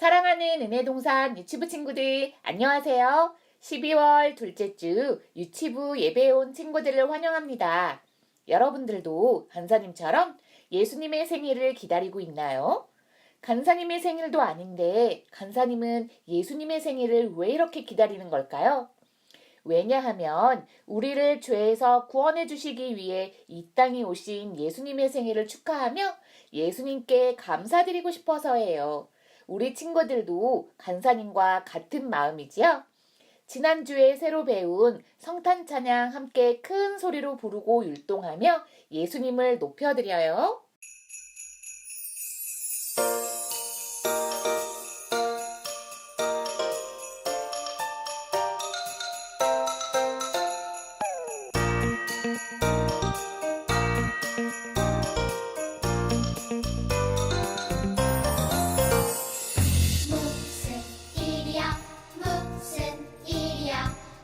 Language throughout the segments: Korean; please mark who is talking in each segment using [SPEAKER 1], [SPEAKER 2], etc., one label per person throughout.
[SPEAKER 1] 사랑하는 은혜동산 유치부 친구들, 안녕하세요. 12월 둘째 주 유치부 예배에 온 친구들을 환영합니다. 여러분들도 간사님처럼 예수님의 생일을 기다리고 있나요? 간사님의 생일도 아닌데 간사님은 예수님의 생일을 왜 이렇게 기다리는 걸까요? 왜냐하면 우리를 죄에서 구원해 주시기 위해 이 땅에 오신 예수님의 생일을 축하하며 예수님께 감사드리고 싶어서예요. 우리 친구들도 간사님과 같은 마음이지요? 지난주에 새로 배운 성탄 찬양 함께 큰 소리로 부르고 율동하며 예수님을 높여드려요.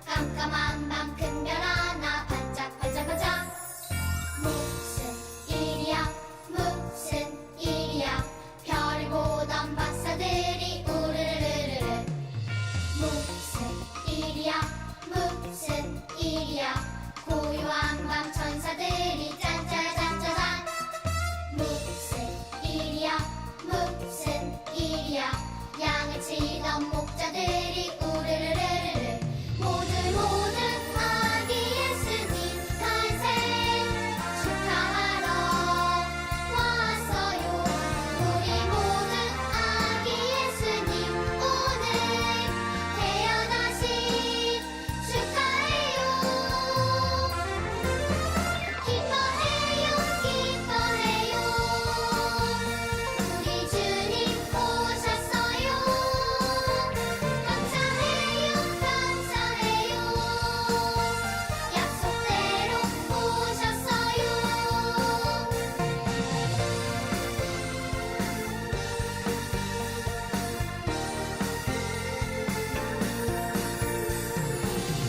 [SPEAKER 2] 깜깜한 밤 큰 별 하나 반짝반짝반짝. 무슨 일이야 무슨 일이야. 별을 보던 박사들이 우르르르르. 무슨 일이야 무슨 일이야. 고요한 밤 천사들이 짠짜잔짜잔. 무슨 일이야 무슨 일이야. 양을 치던 목자들이 우르르르르. 아기 예수님 탄생 축하하러 왔어요. 우리 모든 아기 예수님 오늘 태어나신 축하해요. 기뻐해요 기뻐해요. 우리 주님 오셨어요. 감사해요 감사해요. 약속대로 오셨어요.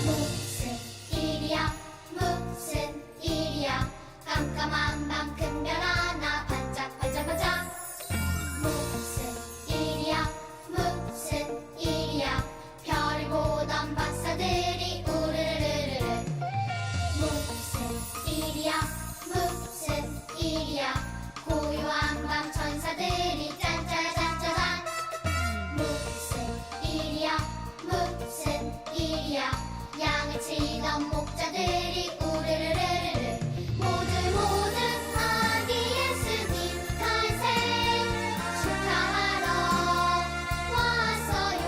[SPEAKER 2] 무슨 일이야 무슨 일이야. 깜깜한 밤 큰 별 하나 반짝반짝반짝. 무슨 일이야 무슨 일이야. 별을 보던 박사들이 우르르르르. 무슨 일이야 무슨 일이야. 고요한 밤 천사들이 짠짜잔짜잔. 무슨 일이야 무슨 일이야. 양을 치던 목자들이 우르르르르. 모두 아기 예수님 탄생 축하하러 왔어요.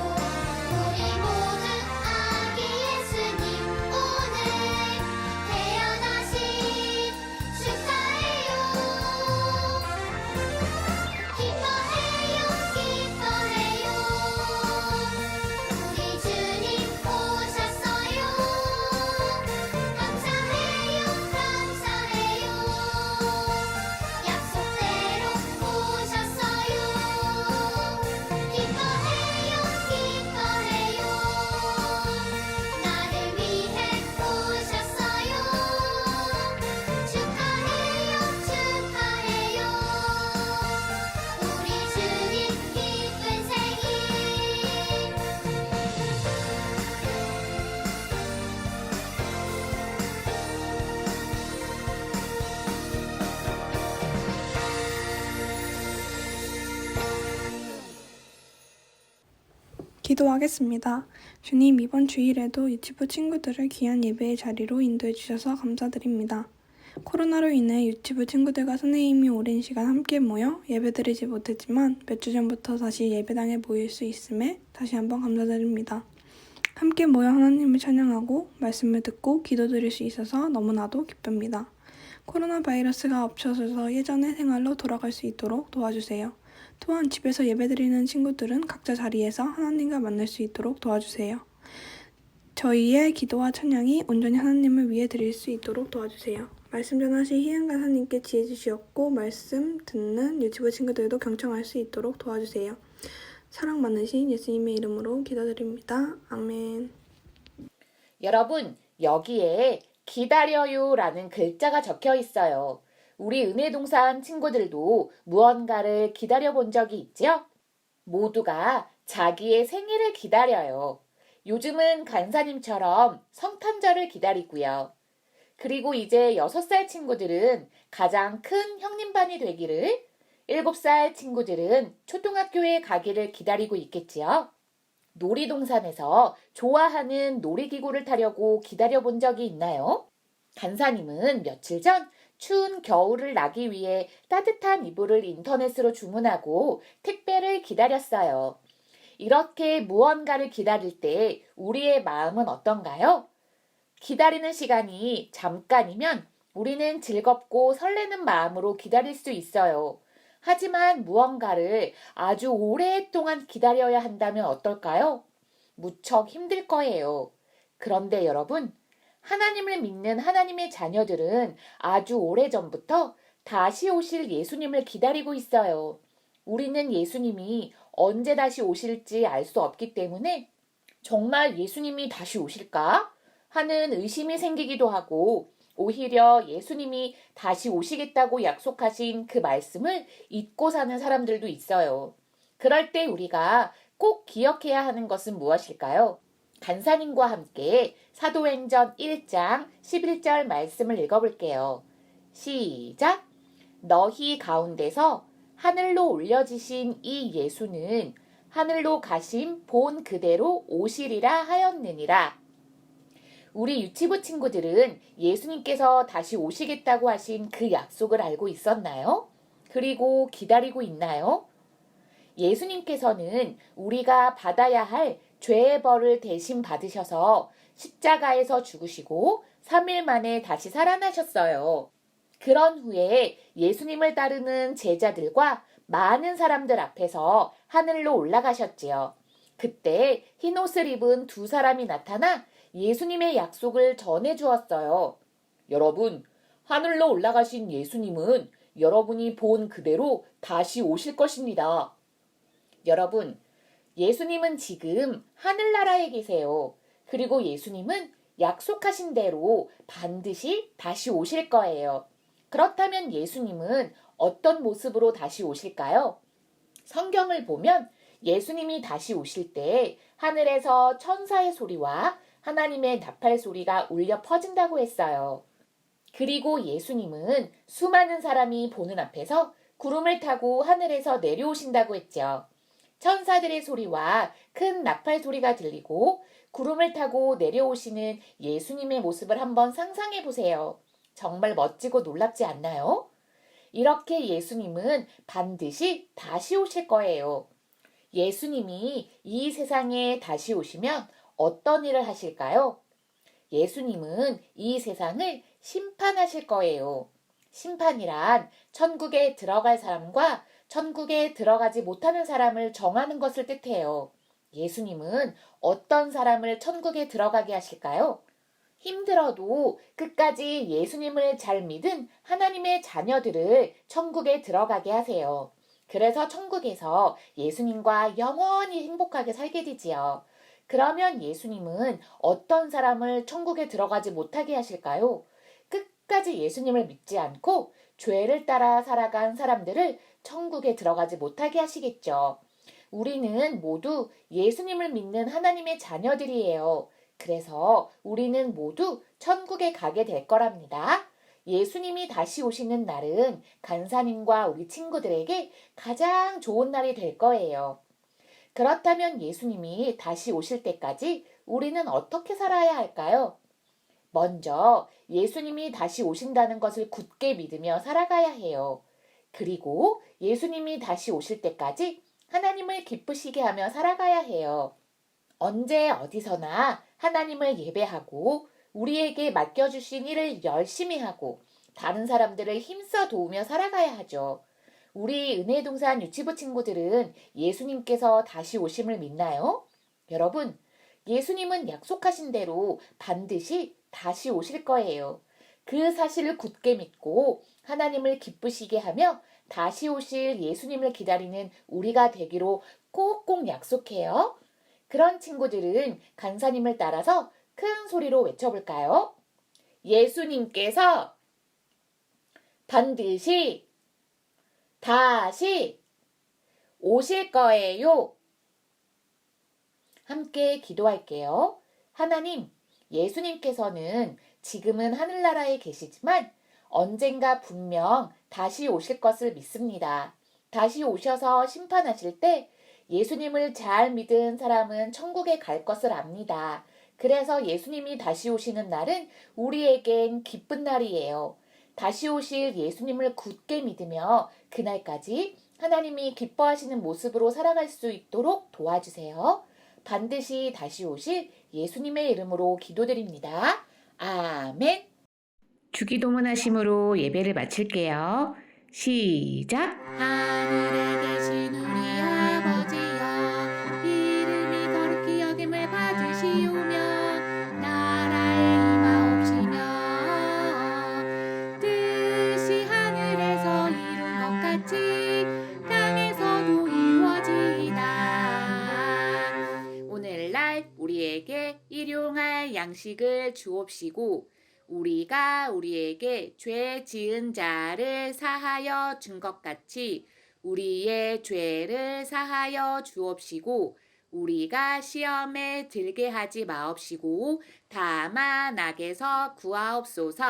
[SPEAKER 2] 우리 모든 아기 예수님 오늘 태어나신 축하해요. 기뻐해요 기뻐해요. 우리 주님 오셨어요. 감사해요 감사해요. 약속대로 오셨어요. 기뻐해요 기뻐해요. 나를 위해 오셨어요. 축하해요 축하해요. 우리 주님 기쁜 생일.
[SPEAKER 3] 기도하겠습니다. 주님, 이번 주일에도 유치부 친구들을 귀한 예배의 자리로 인도해 주셔서 감사드립니다. 코로나로 인해 유치부 친구들과 선생님이 오랜 시간 함께 모여 예배드리지 못했지만 몇 주 전부터 다시 예배당에 모일 수 있음에 다시 한번 감사드립니다. 함께 모여 하나님을 찬양하고 말씀을 듣고 기도드릴 수 있어서 너무나도 기쁩니다. 코로나 바이러스가 없어져서 예전의 생활로 돌아갈 수 있도록 도와주세요. 또한 집에서 예배드리는 친구들은 각자 자리에서 하나님과 만날 수 있도록 도와주세요. 저희의 기도와 찬양이 온전히 하나님을 위해 드릴 수 있도록 도와주세요. 말씀 전하실 희은 간사님께 지혜 주시옵고 말씀 듣는 유치부 친구들도 경청할 수 있도록 도와주세요. 사랑 많으신 예수님의 이름으로 기도드립니다. 아멘.
[SPEAKER 1] 여러분, 여기에 기다려요라는 글자가 적혀 있어요. 우리 은혜동산 친구들도 무언가를 기다려 본 적이 있지요? 모두가 자기의 생일을 기다려요. 요즘은 간사님처럼 성탄절을 기다리고요. 그리고 이제 6살 친구들은 가장 큰 형님반이 되기를, 7살 친구들은 초등학교에 가기를 기다리고 있겠지요. 놀이동산에서 좋아하는 놀이기구를 타려고 기다려본 적이 있나요? 간사님은 며칠 전 추운 겨울을 나기 위해 따뜻한 이불을 인터넷으로 주문하고 택배를 기다렸어요. 이렇게 무언가를 기다릴 때 우리의 마음은 어떤가요? 기다리는 시간이 잠깐이면 우리는 즐겁고 설레는 마음으로 기다릴 수 있어요. 하지만 무언가를 아주 오랫동안 기다려야 한다면 어떨까요? 무척 힘들 거예요. 그런데 여러분, 하나님을 믿는 하나님의 자녀들은 아주 오래전부터 다시 오실 예수님을 기다리고 있어요. 우리는 예수님이 언제 다시 오실지 알 수 없기 때문에 정말 예수님이 다시 오실까? 하는 의심이 생기기도 하고, 오히려 예수님이 다시 오시겠다고 약속하신 그 말씀을 잊고 사는 사람들도 있어요. 그럴 때 우리가 꼭 기억해야 하는 것은 무엇일까요? 간사님과 함께 사도행전 1장 11절 말씀을 읽어볼게요. 시작! 너희 가운데서 하늘로 올려지신 이 예수는 하늘로 가심 본 그대로 오시리라 하였느니라. 우리 유치부 친구들은 예수님께서 다시 오시겠다고 하신 그 약속을 알고 있었나요? 그리고 기다리고 있나요? 예수님께서는 우리가 받아야 할 죄의 벌을 대신 받으셔서 십자가에서 죽으시고 3일 만에 다시 살아나셨어요. 그런 후에 예수님을 따르는 제자들과 많은 사람들 앞에서 하늘로 올라가셨지요. 그때 흰옷을 입은 2사람이 나타나 예수님의 약속을 전해 주었어요. 여러분, 하늘로 올라가신 예수님은 여러분이 본 그대로 다시 오실 것입니다. 여러분, 예수님은 지금 하늘나라에 계세요. 그리고 예수님은 약속하신 대로 반드시 다시 오실 거예요. 그렇다면 예수님은 어떤 모습으로 다시 오실까요? 성경을 보면 예수님이 다시 오실 때 하늘에서 천사의 소리와 하나님의 나팔 소리가 울려 퍼진다고 했어요. 그리고 예수님은 수많은 사람이 보는 앞에서 구름을 타고 하늘에서 내려오신다고 했죠. 천사들의 소리와 큰 나팔 소리가 들리고 구름을 타고 내려오시는 예수님의 모습을 한번 상상해 보세요. 정말 멋지고 놀랍지 않나요? 이렇게 예수님은 반드시 다시 오실 거예요. 예수님이 이 세상에 다시 오시면 어떤 일을 하실까요? 예수님은 이 세상을 심판하실 거예요. 심판이란 천국에 들어갈 사람과 천국에 들어가지 못하는 사람을 정하는 것을 뜻해요. 예수님은 어떤 사람을 천국에 들어가게 하실까요? 힘들어도 끝까지 예수님을 잘 믿은 하나님의 자녀들을 천국에 들어가게 하세요. 그래서 천국에서 예수님과 영원히 행복하게 살게 되지요. 그러면 예수님은 어떤 사람을 천국에 들어가지 못하게 하실까요? 끝까지 예수님을 믿지 않고 죄를 따라 살아간 사람들을 천국에 들어가지 못하게 하시겠죠. 우리는 모두 예수님을 믿는 하나님의 자녀들이에요. 그래서 우리는 모두 천국에 가게 될 거랍니다. 예수님이 다시 오시는 날은 간사님과 우리 친구들에게 가장 좋은 날이 될 거예요. 그렇다면 예수님이 다시 오실 때까지 우리는 어떻게 살아야 할까요? 먼저 예수님이 다시 오신다는 것을 굳게 믿으며 살아가야 해요. 그리고 예수님이 다시 오실 때까지 하나님을 기쁘시게 하며 살아가야 해요. 언제 어디서나 하나님을 예배하고 우리에게 맡겨주신 일을 열심히 하고 다른 사람들을 힘써 도우며 살아가야 하죠. 우리 은혜동산 유치부 친구들은 예수님께서 다시 오심을 믿나요? 여러분, 예수님은 약속하신 대로 반드시 다시 오실 거예요. 그 사실을 굳게 믿고 하나님을 기쁘시게 하며 다시 오실 예수님을 기다리는 우리가 되기로 꼭꼭 약속해요. 그런 친구들은 간사님을 따라서 큰 소리로 외쳐볼까요? 예수님께서 반드시 다시 오실 거예요. 함께 기도할게요. 하나님, 예수님께서는 지금은 하늘나라에 계시지만 언젠가 분명 다시 오실 것을 믿습니다. 다시 오셔서 심판하실 때 예수님을 잘 믿은 사람은 천국에 갈 것을 압니다. 그래서 예수님이 다시 오시는 날은 우리에겐 기쁜 날이에요. 다시 오실 예수님을 굳게 믿으며 그날까지 하나님이 기뻐하시는 모습으로 살아갈 수 있도록 도와주세요. 반드시 다시 오실 예수님의 이름으로 기도드립니다. 아멘. 주기도문 하심으로 예배를 마칠게요. 시작. 하늘에 계신 우리 아버지여, 이름이 거룩히 여김을 받으시오며 나라의 임하옵시며 뜻이 하늘에서 이룬 것 같이 땅에서도 이루어지이다. 오늘날 우리에게 일용할 양식을 주옵시고 우리가 우리에게 죄 지은 자를 사하여 준 것 같이 우리의 죄를 사하여 주옵시고 우리가 시험에 들게 하지 마옵시고 다만 악에서 구하옵소서.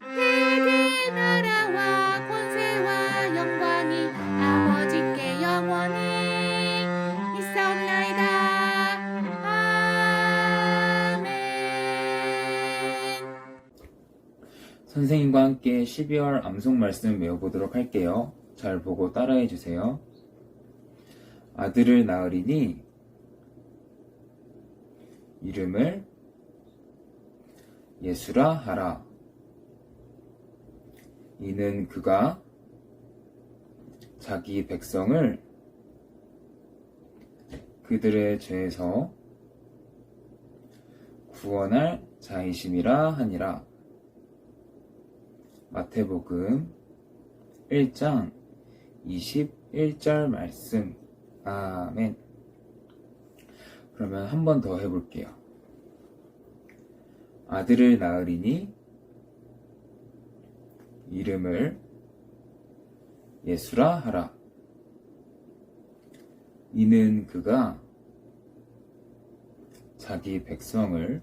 [SPEAKER 1] 대개 나라와 권세와 영광이 아버지께 영원히 있사옵나이다.
[SPEAKER 4] 선생님과 함께 12월 암송 말씀 외워보도록 할게요. 잘 보고 따라해 주세요. 아들을 낳으리니 이름을 예수라 하라. 이는 그가 자기 백성을 그들의 죄에서 구원할 자이심이라 하니라. 마태복음 1장 21절 말씀. 아멘. 그러면 한 번 더 해볼게요. 아들을 낳으리니 이름을 예수라 하라. 이는 그가 자기 백성을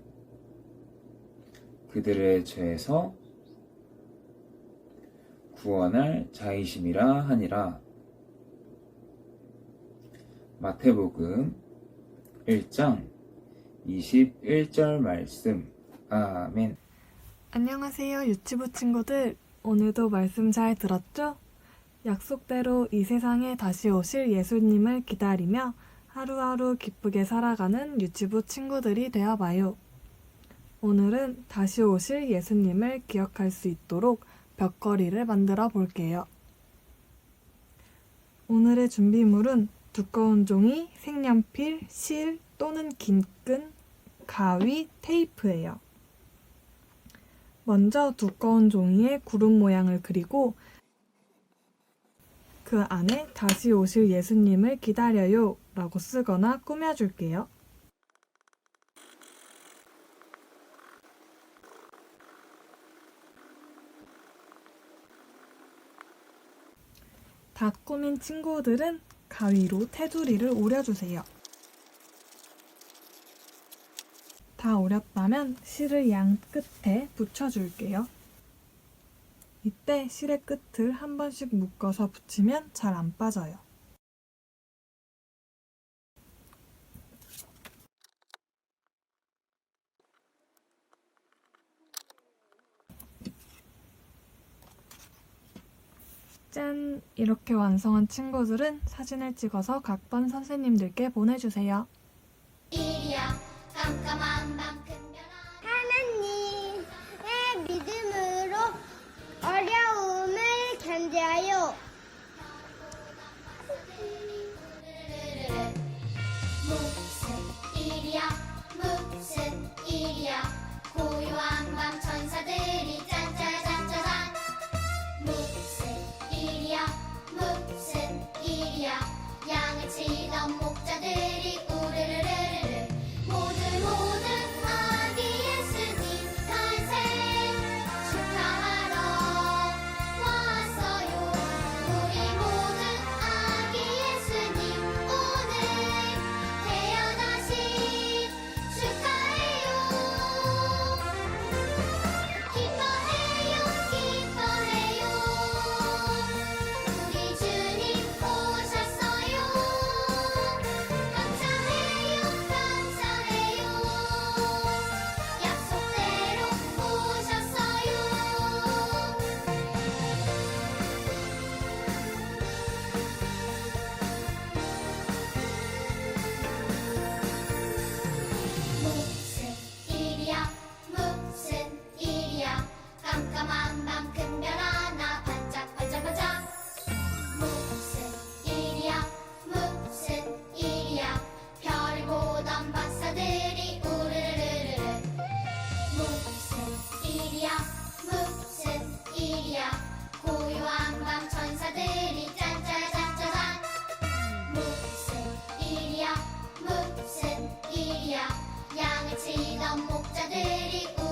[SPEAKER 4] 그들의 죄에서 구원할 자이심이라 하니라. 마태복음 1장 21절 말씀. 아멘.
[SPEAKER 3] 안녕하세요, 유치부 친구들. 오늘도 말씀 잘 들었죠? 약속대로 이 세상에 다시 오실 예수님을 기다리며 하루하루 기쁘게 살아가는 유치부 친구들이 되어봐요. 오늘은 다시 오실 예수님을 기억할 수 있도록 벽걸이를 만들어 볼게요. 오늘의 준비물은 두꺼운 종이, 색연필, 실 또는 긴 끈, 가위, 테이프예요. 먼저 두꺼운 종이에 구름 모양을 그리고 그 안에 다시 오실 예수님을 기다려요 라고 쓰거나 꾸며줄게요. 다 꾸민 친구들은 가위로 테두리를 오려주세요. 다 오렸다면 실을 양 끝에 붙여줄게요. 이때 실의 끝을 한 번씩 묶어서 붙이면 잘 안 빠져요. 짠! 이렇게 완성한 친구들은 사진을 찍어서 각 반 선생님들께 보내주세요.
[SPEAKER 2] 이리야 깜깜한 밤 큰 별 하나님의 믿음으로 어려움을 견뎌요. 무슨 일이야 무슨 일이야 고요한 밤 천사들이 짠짜잔짜잔 무슨 일이야 무슨 일이야 양을 치던 목자들이 우르르르르 모두 아기 예수님 탄생 축하하러 왔어요. 외치던 목자들이